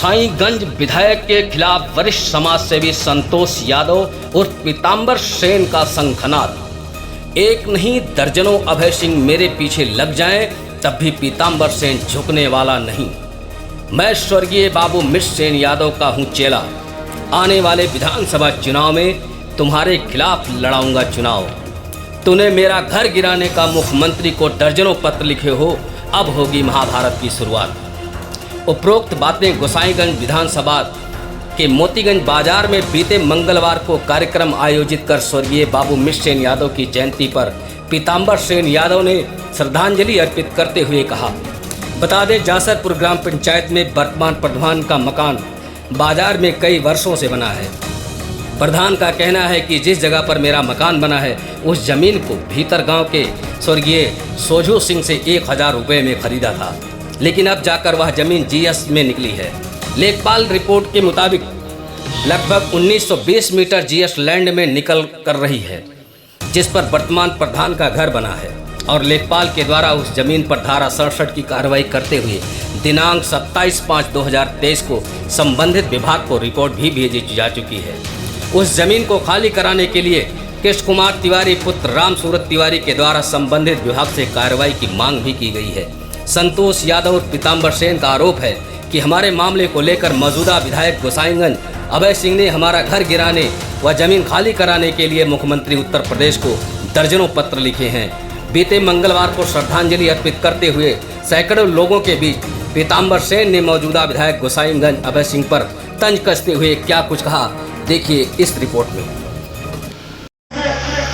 गोसाईगंज विधायक के खिलाफ वरिष्ठ समाज सेवी संतोष यादव और पीताम्बर सेन का शंखनाद। एक नहीं दर्जनों अभय सिंह मेरे पीछे लग जाएं तब भी पीताम्बर सेन झुकने वाला नहीं। मैं स्वर्गीय बाबू मिश्र सेन यादव का हूँ चेला। आने वाले विधानसभा चुनाव में तुम्हारे खिलाफ लड़ाऊंगा चुनाव। तूने मेरा घर गिराने का मुख्यमंत्री को दर्जनों पत्र लिखे हो, अब होगी महाभारत की शुरुआत। उपरोक्त बातें गोसाईगंज विधानसभा के मोतीगंज बाजार में बीते मंगलवार को कार्यक्रम आयोजित कर स्वर्गीय बाबू मिश्र सेन यादव की जयंती पर पीताम्बर सेन यादव ने श्रद्धांजलि अर्पित करते हुए कहा। बता दें, जासरपुर ग्राम पंचायत में वर्तमान प्रधान का मकान बाजार में कई वर्षों से बना है। प्रधान का कहना है कि जिस जगह पर मेरा मकान बना है उस जमीन को भीतर गांव के स्वर्गीय सोझू सिंह से 1000 रुपये में खरीदा था, लेकिन अब जाकर वह जमीन जीएस में निकली है। लेखपाल रिपोर्ट के मुताबिक लगभग 1920 मीटर जीएस लैंड में निकल कर रही है, जिस पर वर्तमान प्रधान का घर बना है और लेखपाल के द्वारा उस जमीन पर धारा 67 की कार्रवाई करते हुए दिनांक 27/5/2023 को संबंधित विभाग को रिपोर्ट भी भेजी जा चुकी है। उस जमीन को खाली कराने के लिए कृष्ण कुमार तिवारी पुत्र राम सूरत तिवारी के द्वारा संबंधित विभाग से कार्रवाई की मांग भी की गई है। संतोष यादव और पीताम्बर सेन का आरोप है कि हमारे मामले को लेकर मौजूदा विधायक गोसाईगंज अभय सिंह ने हमारा घर गिराने व जमीन खाली कराने के लिए मुख्यमंत्री उत्तर प्रदेश को दर्जनों पत्र लिखे हैं। बीते मंगलवार को श्रद्धांजलि अर्पित करते हुए सैकड़ों लोगों के बीच पीताम्बर सेन ने मौजूदा विधायक गोसाईगंज अभय सिंह पर तंज कसते हुए क्या कुछ कहा, देखिए इस रिपोर्ट में।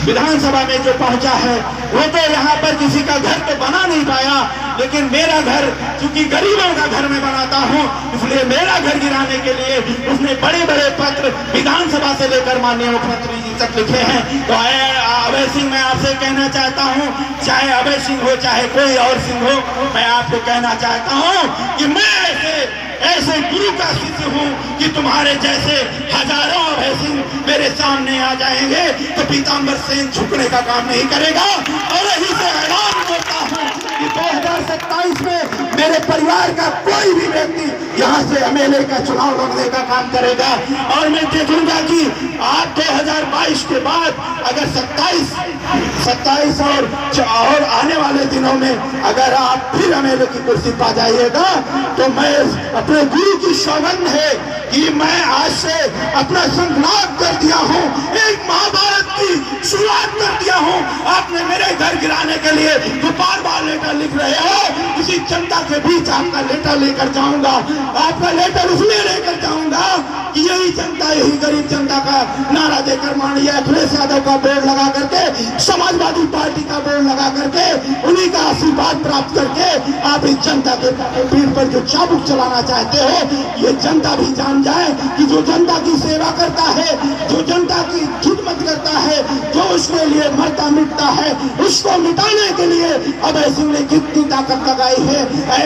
विधानसभा में जो पहुंचा है वो तो यहाँ पर किसी का घर तो बना नहीं पाया, लेकिन मेरा घर चूंकि गरीबों का घर में बनाता हूँ, इसलिए मेरा घर गिराने के लिए उसने बड़े बड़े पत्र विधानसभा से लेकर माननीय मुख्यमंत्री जी तक लिखे हैं। तो अभय सिंह, मैं आपसे कहना चाहता हूँ, चाहे अभय सिंह हो चाहे कोई और सिंह हो, मैं आपको कहना चाहता हूँ कि मैं ऐसे गुरु का शिष्य हूँ कि तुम्हारे जैसे हजारों अभय सिंह मेरे सामने आ जाएंगे तो पीताम्बर सेन झुकने का काम नहीं करेगा। और यही से ऐलान करता हूँ कि 2027 में मेरे परिवार का कोई भी व्यक्ति यहाँ से एमएलए का चुनाव लड़ने का काम करेगा और मैं देखूंगा कि आप 2022 के बाद अगर 27 और आने वाले दिनों में अगर आप फिर एमएलए की कुर्सी पा जाइएगा तो मैं अपने गुरु की सौगंध है कि मैं आज से अपना संकल्प कर दिया हूँ, एक महाभारत की शुरुआत कर दिया हूँ। आपने मेरे घर गिराने के लिए जो बार लेटर लिख रहे हो, इसी जनता के बीच आपका लेटर लेकर जाऊंगा। आपका लेटर इसलिए लेकर जाऊंगा कि यही जनता, यही गरीब जनता का नारा देकर माननीय अखिलेश यादव का बोर्ड लगा करके, समाजवादी पार्टी का बोर्ड लगा करके, उन्हीं का आशीर्वाद प्राप्त करके आप इस जनता के पीठ पर जो चाबुक चलाना चाहते हो, ये जनता भी जान जाए कि जो जनता की सेवा करता है, जो जनता की खिदमत करता है, जो उसके लिए मरता मिटता है, उसको मिटाने के लिए अभय सिंह ने कितनी ताकत लगाई है।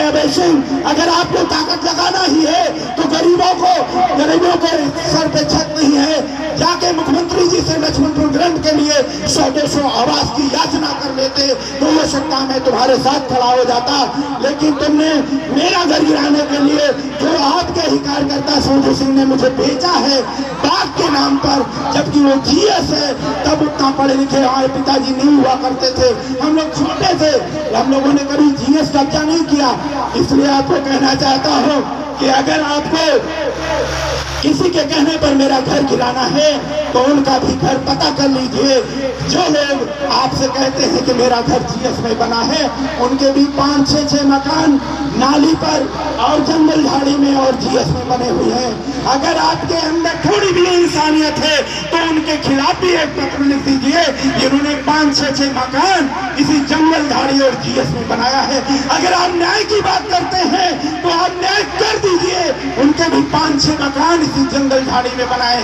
अभय सिंह, अगर आपको ताकत लगाना ही है तो गरीबों के सर पे छत नहीं है, जाके मुख्यमंत्री जी से लक्ष्मणपुर ग्रंथ के लिए 100-200 आवास की याचना कर लेते तो हो सकता मैं तुम्हारे साथ खड़ा हो जाता। लेकिन तुमने मेरा घर गिराने के लिए जो आपके ही कार्यकर्ता सोझू सिंह ने मुझे भेजा है बाग के नाम पर, जबकि वो जीएस है, तब उतना पढ़े लिखे हमारे पिताजी नहीं हुआ करते थे, हम लोग छोटे थे, हम लोगों ने कभी जीएस कब्जा नहीं किया। इसलिए आपको कहना चाहता हूँ कि अगर आपको किसी के कहने पर मेरा घर गिराना है तो उनका भी घर पता कर लीजिए। जो लोग आपसे कहते हैं कि मेरा घर जीएस में बना है, उनके भी 5-6 मकान नाली पर और जंगल झाड़ी में और जीएस में बने हुए हैं। अगर आपके अंदर थोड़ी भी इंसानियत है तो उनके खिलाफ भी एक पत्र लिख दीजिए जिन्होंने 5-6 मकान किसी जंगल झाड़ी और जीएस में बनाया है। अगर आप न्याय की बात करते हैं तो आप न्याय कर दीजिए, उनके भी 5-6 मकान इसी जंगल झाड़ी में बनाए।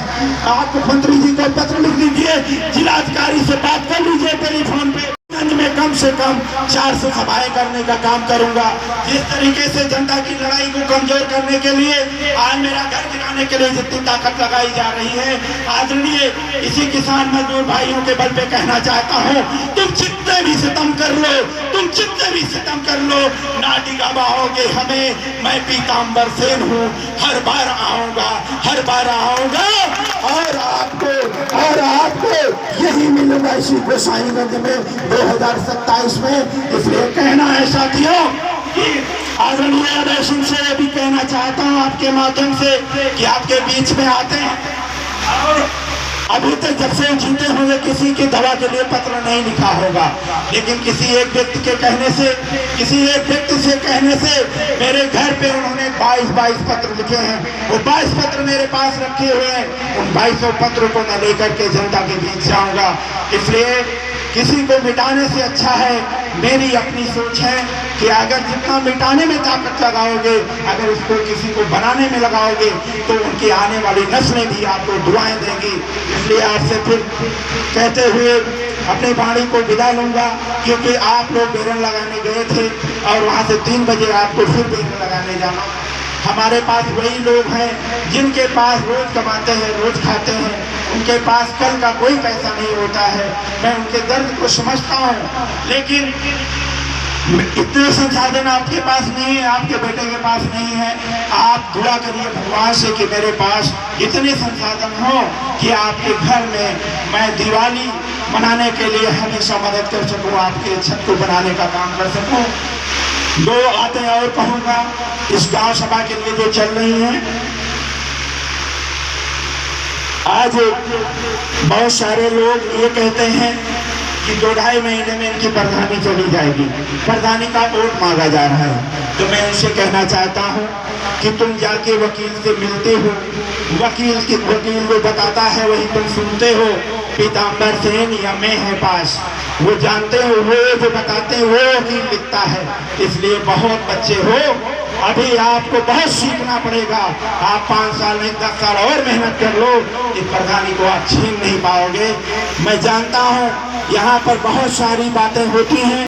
आप मुख्यमंत्री जी को पत्र लिख दीजिए, जिलाधिकारी से बात कर लीजिए टेलीफोन पे। में कम से कम 400 सभाएं करने का काम करूंगा। जिस तरीके से जनता की लड़ाई को कमजोर करने के लिए आज मेरा घर गिराने के लिए जितनी ताकत लगाई जा रही है, आदरणीय इसी किसान मजदूर भाइयों के बल पे कहना चाहता हूँ, तुम जितने भी सितम कर लो, तुम जितने भी सितम कर लो, ना डिगा पाओगे हमें। मैं पीताम्बर सेन हूँ, हर बार आऊंगा, हर बार आऊंगा और आपको यही मिलूंगा इसी गोसाईगंज में 2027 में। इसलिए कहना है साथियों कि आदरणीय अभय सिंह से ये भी कहना चाहता हूँ आपके माध्यम से कि आपके बीच में आते हैं और अभी तक जब से जीते होंगे किसी की दवा के लिए पत्र नहीं लिखा होगा, लेकिन किसी एक व्यक्ति के कहने से, किसी एक व्यक्ति से कहने से मेरे घर पे उन्होंने 22 पत्र लिखे हैं। वो 22 पत्र मेरे पास रखे हुए हैं। उन 22 पत्रों को मैं लेकर के जनता के बीच जाऊंगा। इसलिए किसी को मिटाने से अच्छा है, मेरी अपनी सोच है कि अगर जितना मिटाने में ताकत लगाओगे, अगर उसको किसी को बनाने में लगाओगे तो उनकी आने वाली नस्लें भी आपको दुआएं देंगी। इसलिए आपसे फिर कहते हुए अपनी वाणी को विदा लूंगा, क्योंकि आप लोग बेरन लगाने गए थे और वहाँ से 3 बजे आपको फिर बेरन लगाने जाना। हमारे पास वही लोग हैं जिनके पास रोज कमाते हैं, रोज खाते हैं, उनके पास कल का कोई पैसा नहीं होता है। मैं उनके दर्द को समझता हूँ, लेकिन इतने संसाधन आपके पास नहीं है, आपके बेटे के पास नहीं है। आप दुआ करिए भगवान से कि मेरे पास इतने संसाधन हो कि आपके घर में मैं दिवाली मनाने के लिए हमेशा मदद कर सकूं, आपके छत को बनाने का काम कर सकूं। 2 बातें और कहूँगा इस गांव सभा के लिए जो चल रही हैं। आज बहुत सारे लोग ये कहते हैं कि 2-2.5 महीने में इनकी प्रधानी चली जाएगी, प्रधानी का वोट मांगा जा रहा है। तो मैं उनसे कहना चाहता हूँ कि तुम जाके वकील से मिलते हो, वकील जो बताता है वही तुम सुनते हो। पीताम्बर सेन या मैं है पास, वो जानते हो, वो जो बताते हैं वो वकील लिखता है। इसलिए बहुत बच्चे हो, अभी आपको बहुत सीखना पड़ेगा। आप 5 साल नहीं 10 साल और मेहनत कर लो, इस प्रधानी को आप छीन नहीं पाओगे। मैं जानता हूँ यहाँ पर बहुत सारी बातें होती हैं।